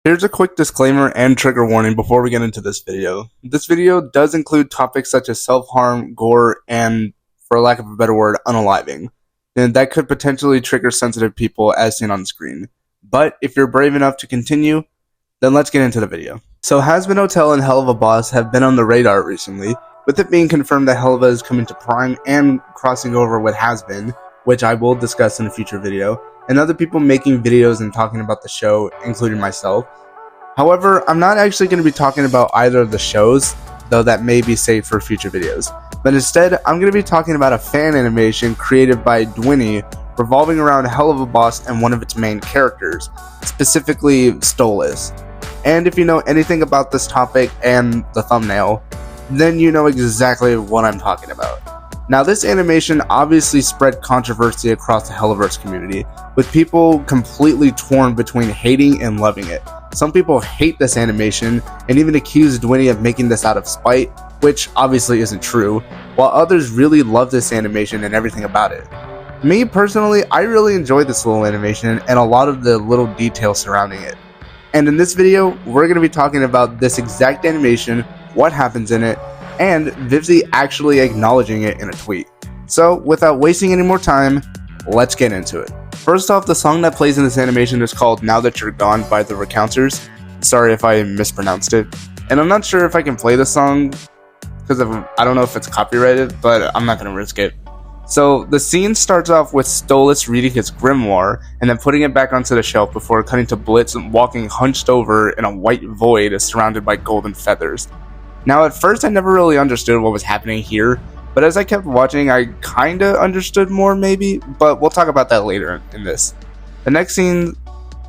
Here's a quick disclaimer and trigger warning before we get into this video. This video does include topics such as self-harm, gore, and, for lack of a better word, unaliving. And that could potentially trigger sensitive people as seen on the screen. But if you're brave enough to continue, then let's get into the video. So Has-Been Hotel and Helluva Boss have been on the radar recently, with it being confirmed that Helluva is coming to Prime and crossing over with Has-Been, which I will discuss in a future video, and other people making videos and talking about the show, including myself. However, I'm not actually going to be talking about either of the shows, though that may be saved for future videos. But instead, I'm going to be talking about a fan animation created by Dwinni revolving around Helluva Boss and one of its main characters, specifically Stolas. And if you know anything about this topic and the thumbnail, then you know exactly what I'm talking about. Now, this animation obviously spread controversy across the Helluverse community, with people completely torn between hating and loving it. Some people hate this animation and even accuse Dwinni of making this out of spite, which obviously isn't true, while others really love this animation and everything about it. Me personally, I really enjoyed this little animation and a lot of the little details surrounding it. And in this video, we're going to be talking about this exact animation, what happens in it, and Vivzy actually acknowledging it in a tweet. So, without wasting any more time, let's get into it. First off, the song that plays in this animation is called Now That You're Gone by the Recounters. Sorry if I mispronounced it. And I'm not sure if I can play the song, because I don't know if it's copyrighted, but I'm not going to risk it. So, the scene starts off with Stolas reading his grimoire, and then putting it back onto the shelf before cutting to Blitz walking hunched over in a white void surrounded by golden feathers. Now, at first, I never really understood what was happening here, but as I kept watching, I kinda understood more, maybe, but we'll talk about that later in this. The next scene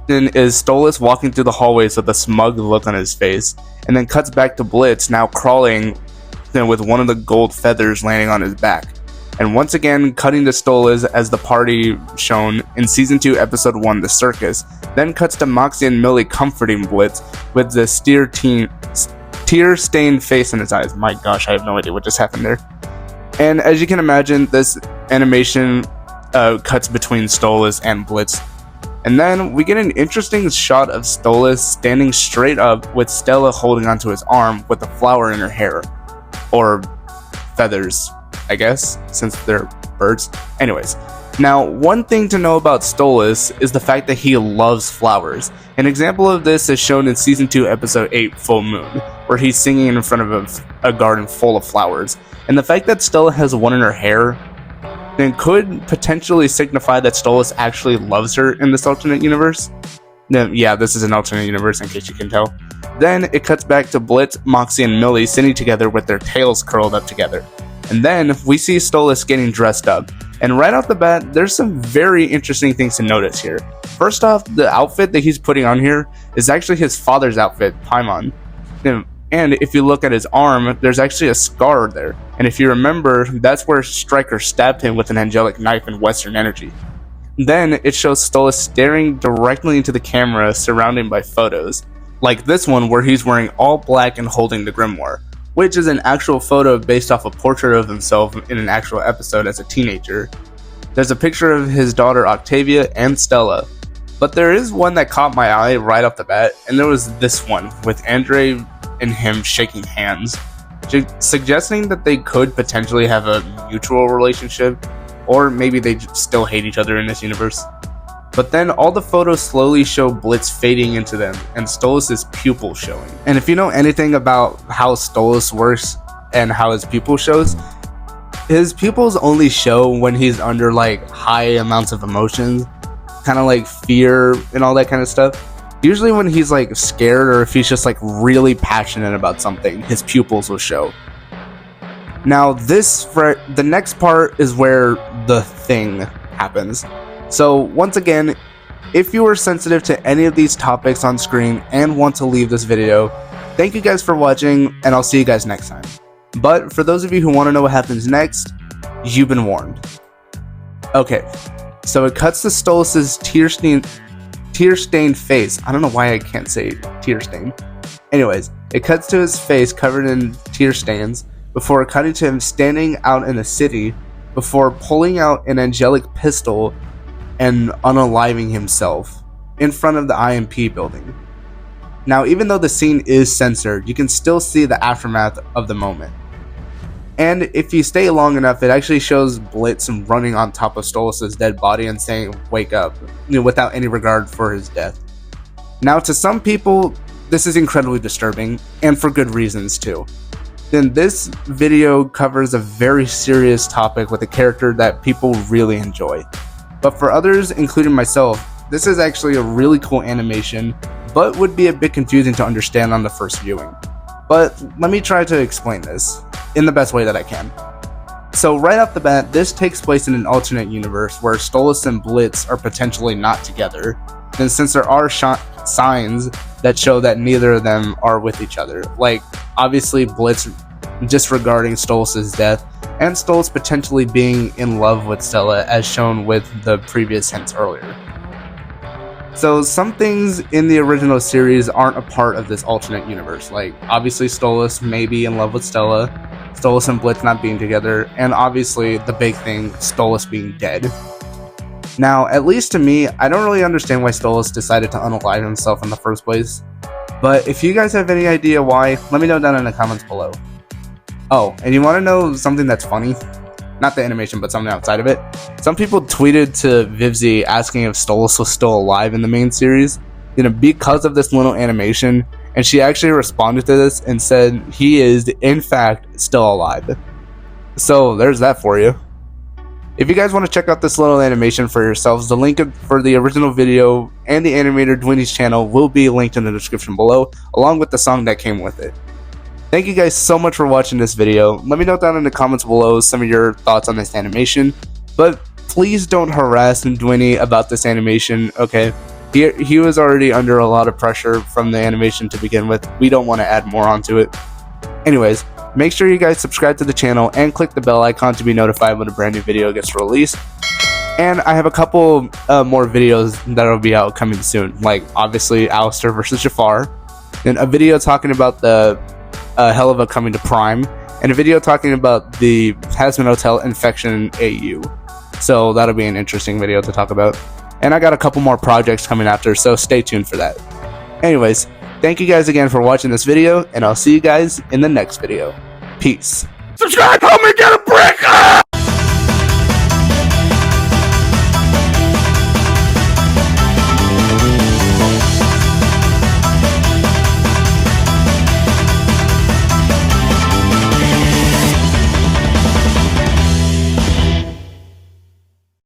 then is Stolas walking through the hallways with a smug look on his face, and then cuts back to Blitz, now crawling with one of the gold feathers landing on his back. And once again, cutting to Stolas as the party shown in Season 2, Episode 1, The Circus, then cuts to Moxie and Millie comforting Blitz with the tear-stained face in his eyes. My gosh, I have no idea what just happened there. And as you can imagine, this animation cuts between Stolas and Blitz. And then we get an interesting shot of Stolas standing straight up with Stella holding onto his arm with a flower in her hair. Or feathers, I guess, since they're birds. Anyways, now one thing to know about Stolas is the fact that he loves flowers. An example of this is shown in Season 2, Episode 8, Full Moon, where he's singing in front of a garden full of flowers. And the fact that Stella has one in her hair then could potentially signify that Stolas actually loves her in this alternate universe. Now, yeah, this is an alternate universe in case you can tell. Then it cuts back to Blitz, Moxie, and Millie sitting together with their tails curled up together. And then we see Stolas getting dressed up. And right off the bat, there's some very interesting things to notice here. First off, the outfit that he's putting on here is actually his father's outfit, Paimon. And if you look at his arm, there's actually a scar there. And if you remember, that's where Stryker stabbed him with an angelic knife in Western energy. Then it shows Stolas staring directly into the camera, surrounded by photos. Like this one where he's wearing all black and holding the grimoire, which is an actual photo based off a portrait of himself in an actual episode as a teenager. There's a picture of his daughter Octavia and Stella. But there is one that caught my eye right off the bat, and there was this one with Andre and him shaking hands, suggesting that they could potentially have a mutual relationship, or maybe they still hate each other in this universe. But then all the photos slowly show Blitz fading into them, and Stolas' pupil showing. And if you know anything about how Stolas works and how his pupil shows, his pupils only show when he's under like high amounts of emotions, kind of like fear and all that kind of stuff. Usually when he's like scared or if he's just like really passionate about something, his pupils will show. Now the next part is where the thing happens. So once again, if you are sensitive to any of these topics on screen and want to leave this video, thank you guys for watching, and I'll see you guys next time. But for those of you who want to know what happens next, you've been warned. Okay, so it cuts to Stolas' tear-stained face. I don't know why I can't say tear stain. Anyways, it cuts to his face covered in tear stains before cutting to him standing out in the city before pulling out an angelic pistol and unaliving himself in front of the IMP building. Now, even though the scene is censored, you can still see the aftermath of the moment. And if you stay long enough, it actually shows Blitz running on top of Stolas' dead body and saying, "Wake up," without any regard for his death. Now, to some people, this is incredibly disturbing, and for good reasons too. Then this video covers a very serious topic with a character that people really enjoy. But for others, including myself, this is actually a really cool animation, but would be a bit confusing to understand on the first viewing. But let me try to explain this in the best way that I can. So right off the bat, this takes place in an alternate universe where Stolas and Blitz are potentially not together. And since there are signs that show that neither of them are with each other, like obviously Blitz disregarding Stolas' death, and Stolas potentially being in love with Stella as shown with the previous hints earlier. So some things in the original series aren't a part of this alternate universe, like obviously Stolas may be in love with Stella, Stolas and Blitz not being together, and obviously the big thing, Stolas being dead. Now, at least to me, I don't really understand why Stolas decided to unalive himself in the first place, but if you guys have any idea why, let me know down in the comments below. Oh, and you want to know something that's funny? Not the animation, but something outside of it. Some people tweeted to Vivzy asking if Stolas was still alive in the main series, because of this little animation, and she actually responded to this and said he is, in fact, still alive. So, there's that for you. If you guys want to check out this little animation for yourselves, the link for the original video and the animator Dwinni's channel will be linked in the description below, along with the song that came with it. Thank you guys so much for watching this video. Let me know down in the comments below some of your thoughts on this animation, but please don't harass Dwinni about this animation, okay? He was already under a lot of pressure from the animation to begin with. We don't want to add more onto it. Anyways, make sure you guys subscribe to the channel and click the bell icon to be notified when a brand new video gets released. And I have a couple more videos that'll be out coming soon, like obviously Alistair vs Jafar, and a video talking about the Helva coming to Prime, and a video talking about the Hazmat Hotel infection AU. So that'll be an interesting video to talk about. And I got a couple more projects coming after, so stay tuned for that. Anyways, thank you guys again for watching this video, and I'll see you guys in the next video. Peace. Subscribe, homie, get a brick!